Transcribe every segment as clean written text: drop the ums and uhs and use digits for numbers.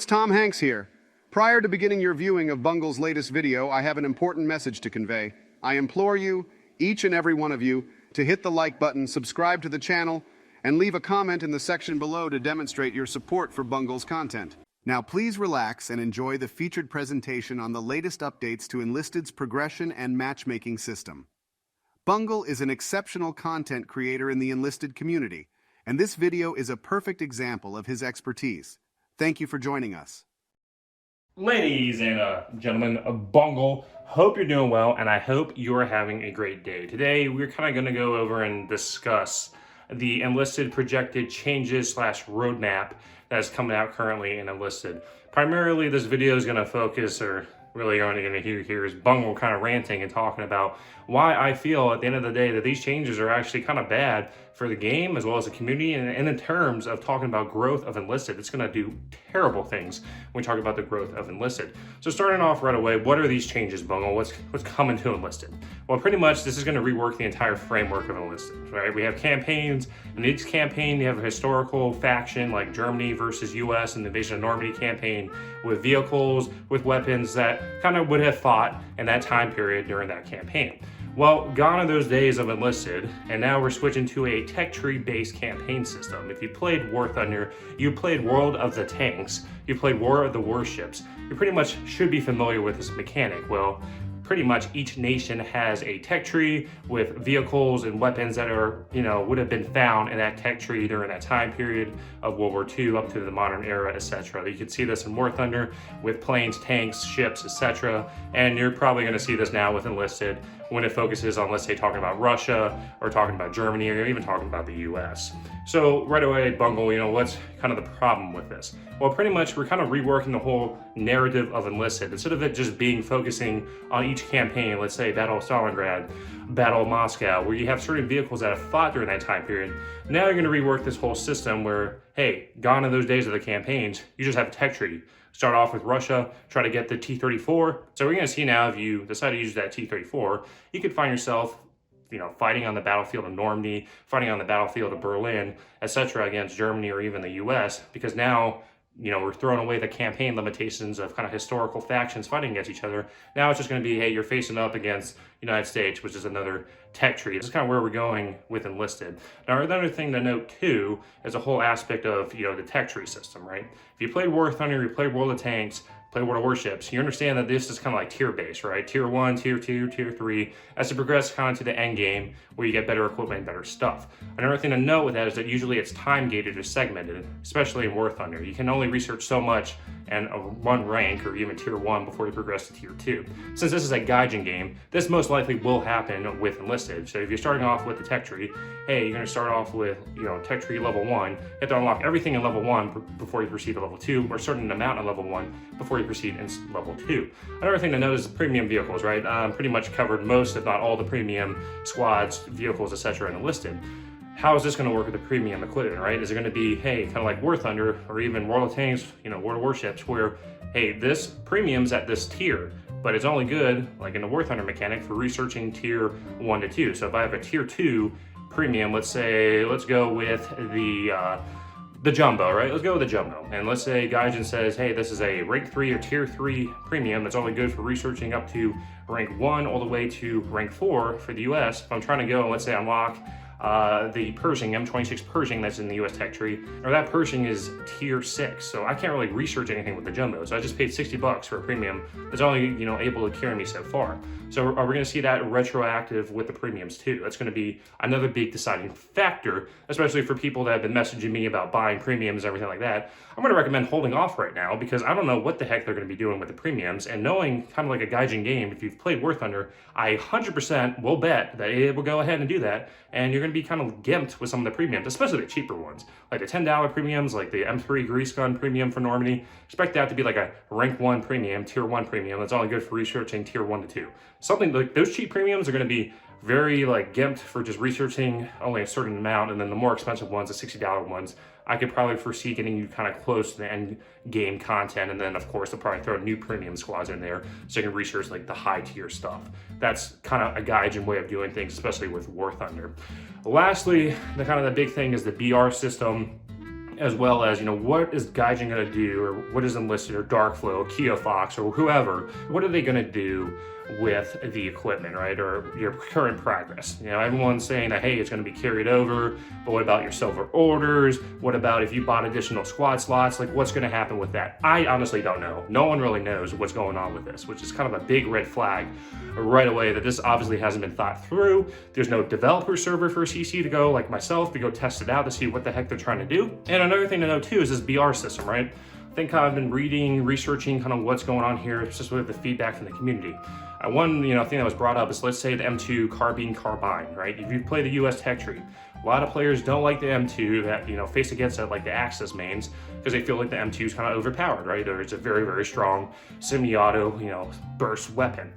it's Tom Hanks here. Prior to beginning your viewing of Bungle's latest video, I have an important message to convey. I implore you, each and every one of you, to hit the like button, subscribe to the channel, and leave a comment in the section below to demonstrate your support for Bungle's content. Now please relax and enjoy the featured presentation on the latest updates to Enlisted's progression and matchmaking system. Bungle is an exceptional content creator in the Enlisted community, and this video is a perfect example of his expertise. Thank you for joining us. Ladies and gentlemen of Bungle, hope you're doing well, and I hope you're having a great day. Today, we're kind of going to go over and discuss the Enlisted projected changes / roadmap that is coming out currently in Enlisted. Primarily, this video is going to focus, or really you're only going to hear here, is Bungle kind of ranting and talking about why I feel at the end of the day that these changes are actually kind of bad for the game as well as the community, and in terms of talking about growth of Enlisted, it's going to do terrible things when we talk about the growth of Enlisted. So starting off right away, what are these changes, Bungle? What's coming to Enlisted? Well, pretty much this is going to rework the entire framework of Enlisted, right? We have campaigns, and each campaign you have a historical faction like Germany versus US and the Invasion of Normandy campaign with vehicles, with weapons that kind of would have fought in that time period during that campaign. Well, gone are those days of Enlisted, and now we're switching to a tech tree based campaign system. If you played War Thunder, you played World of the Tanks, you played War of the Warships, you pretty much should be familiar with this mechanic. Well, pretty much each nation has a tech tree with vehicles and weapons that are, would have been found in that tech tree during that time period of World War II up to the modern era, etc. You can see this in War Thunder with planes, tanks, ships, etc. And you're probably going to see this now with Enlisted when it focuses on, let's say, talking about Russia or talking about Germany or even talking about the US. So right away, Bungle, what's kind of the problem with this? Well, pretty much we're kind of reworking the whole narrative of Enlisted. Instead of it just being focusing on each campaign, let's say Battle of Stalingrad, Battle of Moscow, where you have certain vehicles that have fought during that time period. Now you're going to rework this whole system where, hey, gone are those days of the campaigns, you just have a tech tree. Start off with Russia, try to get the T-34. So we're going to see now, if you decide to use that T-34, you could find yourself fighting on the battlefield of Normandy, fighting on the battlefield of Berlin, etc. against Germany or even the US, because now we're throwing away the campaign limitations of kind of historical factions fighting against each other. Now it's just going to be, hey, you're facing up against United States, which is another tech tree. This is kind of where we're going with Enlisted. Now, another thing to note too is the whole aspect of, the tech tree system, right? If you played War Thunder, you played World of Tanks, play World of Warships, you understand that this is kind of like tier-based, right? Tier 1, Tier 2, Tier 3, as you progress kind of to the end game where you get better equipment and better stuff. Another thing to note with that is that usually it's time-gated or segmented, especially in War Thunder. You can only research so much and one rank or even Tier 1 before you progress to Tier 2. Since this is a Gaijin game, this most likely will happen with Enlisted. So if you're starting off with the tech tree, hey, you're going to start off with tech tree level 1, you have to unlock everything in level 1 before you proceed to level 2, or a certain amount in level 1 before you proceed in level 2. Another thing to note is premium vehicles, right? Pretty much covered most, if not all, the premium squads, vehicles, etc. in Enlisted. How is this going to work with the premium equipment, right? Is it going to be, hey, kind of like War Thunder or even World of Tanks, World of Warships, where, hey, this premium's at this tier, but it's only good, like in the War Thunder mechanic, for researching Tier 1 to 2. So if I have a Tier 2 premium, let's go with the Jumbo, right? Let's go with the Jumbo. And let's say Gaijin says, hey, this is a rank 3 or Tier 3 premium that's only good for researching up to rank 1 all the way to rank 4 for the US. If I'm trying to go and let's say unlock the Pershing, M26 Pershing that's in the US tech tree, or that Pershing is Tier 6, so I can't really research anything with the Jumbo, so I just paid $60 for a premium that's only, able to carry me so far. So are we going to see that retroactive with the premiums too? That's going to be another big deciding factor, especially for people that have been messaging me about buying premiums and everything like that. I'm going to recommend holding off right now because I don't know what the heck they're going to be doing with the premiums, and knowing kind of like a Gaijin game, if you've played War Thunder, I 100% will bet that it will go ahead and do that, and you're going to be kind of gimped with some of the premiums, especially the cheaper ones, like the $10 premiums, like the M3 Grease Gun premium for Normandy. Expect that to be like a rank 1 premium, Tier 1 premium that's only good for researching Tier 1 to 2. Something like those cheap premiums are going to be very gimped for just researching only a certain amount, and then the more expensive ones, the $60 ones, I could probably foresee getting you kind of close to the end game content, and then of course they'll probably throw new premium squads in there so you can research the high tier stuff. That's kind of a Gaijin way of doing things, especially with War Thunder. Lastly, the big thing is the BR system. as well as, what is Gaijin going to do, or what is Enlisted or Darkflow or Kia Fox or whoever, what are they going to do with the equipment, right, or your current progress? Everyone's saying that, hey, it's going to be carried over, but what about your silver orders? What about if you bought additional squad slots? Like, what's going to happen with that? I honestly don't know. No one really knows what's going on with this, which is kind of a big red flag right away, that this obviously hasn't been thought through. There's no developer server for CC to go, like myself, to go test it out to see what the heck they're trying to do. And another thing to know too is this BR system, right? I think I've been researching kind of what's going on here, especially with the feedback from the community. One thing that was brought up is, let's say the M2 carbine, right? If you play the US tech tree, a lot of players don't like the M2 that, face against it, like the Axis mains, because they feel like the M2 is kind of overpowered, right? Or it's a very, very strong semi-auto, burst weapon.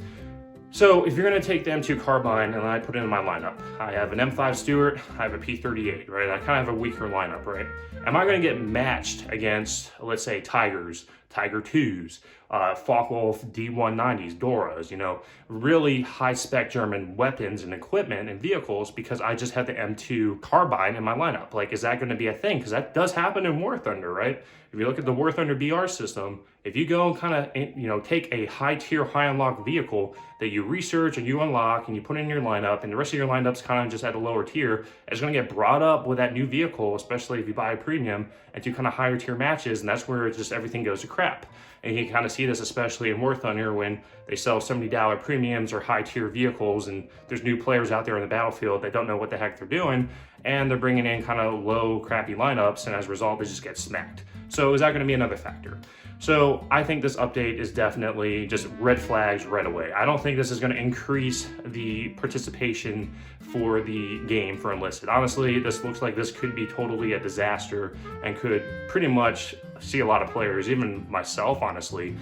So if you're going to take the M2 carbine and I put it in my lineup, I have an M5 Stuart, I have a P38, right? I kind of have a weaker lineup, right? Am I going to get matched against, let's say, Tigers, Tiger 2s, Focke-Wulf D190s, Doras, really high-spec German weapons and equipment and vehicles because I just had the M2 carbine in my lineup? Like, is that going to be a thing? Because that does happen in War Thunder, right? If you look at the War Thunder BR system, if you go and kind of, take a high-tier, high-unlock vehicle that you research and you unlock and you put in your lineup, and the rest of your lineup's kind of just at a lower tier, it's going to get brought up with that new vehicle, especially if you buy a premium, into kind of higher tier matches, and that's where just everything goes to crap. And you can kind of see this especially in War Thunder when they sell $70 premiums or high tier vehicles, and there's new players out there on the battlefield that don't know what the heck they're doing, and they're bringing in kind of low, crappy lineups, and as a result, they just get smacked. So is that going to be another factor? So I think this update is definitely just red flags right away. I don't think this is going to increase the participation for the game for Enlisted. Honestly, this looks like this could be totally a disaster and could pretty much see a lot of players, even myself, honestly,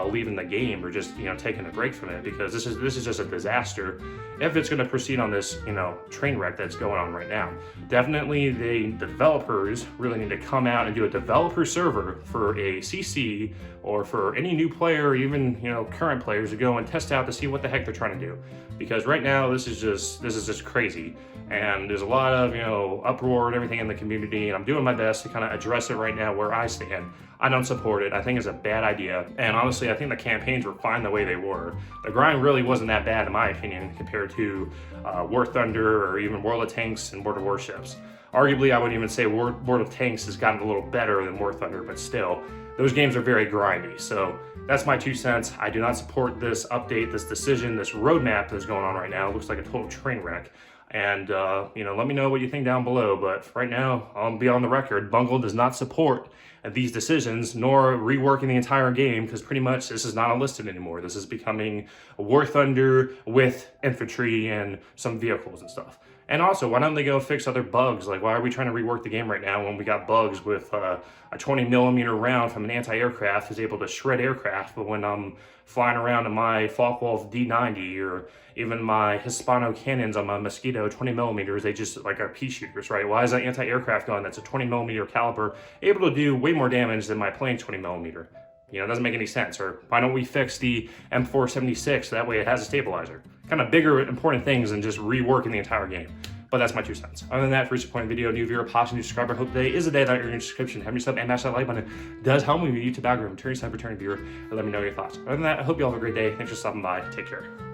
leaving the game or just taking a break from it, because this is just a disaster if it's going to proceed on this train wreck that's going on right now. Definitely, the developers really need to come out and do a developer server for a CC or for any new player, or even current players, to go and test out to see what the heck they're trying to do. Because right now this is just crazy, and there's a lot of uproar and everything in the community, and I'm doing my best to kind of address it right now where I stand. I don't support it. I think it's a bad idea, and honestly I think the campaigns were fine the way they were. The grind really wasn't that bad in my opinion compared to War Thunder or even World of Tanks and World of Warships. Arguably, I would even say World of Tanks has gotten a little better than War Thunder, but still, those games are very grindy. So that's my 2 cents. I do not support this update, this decision, this roadmap that's going on right now. It looks like a total train wreck. And, let me know what you think down below. But right now, I'll be on the record. Bungle does not support these decisions, nor reworking the entire game, because pretty much this is not Enlisted anymore. This is becoming a War Thunder with infantry and some vehicles and stuff. And also, why don't they go fix other bugs? Like, why are we trying to rework the game right now when we got bugs with a 20mm round from an anti-aircraft is able to shred aircraft, but when I'm flying around in my Focke-Wulf D90 or even my Hispano cannons on my Mosquito 20mm, they just are pea shooters, right? Why is that anti-aircraft gun that's a 20mm caliber able to do way more damage than my plain 20mm? It doesn't make any sense. Or why don't we fix the M476 so that way it has a stabilizer? Kind of bigger, important things than just reworking the entire game. But that's my 2 cents. Other than that, for each point video, new viewer, positive new subscriber, hope today is the day that you're in your subscription. Have your sub and mash that like button. Does help me with YouTube algorithm. Turn your sub, return viewer, and let me know your thoughts. Other than that, I hope you all have a great day. Thanks for stopping by. Take care.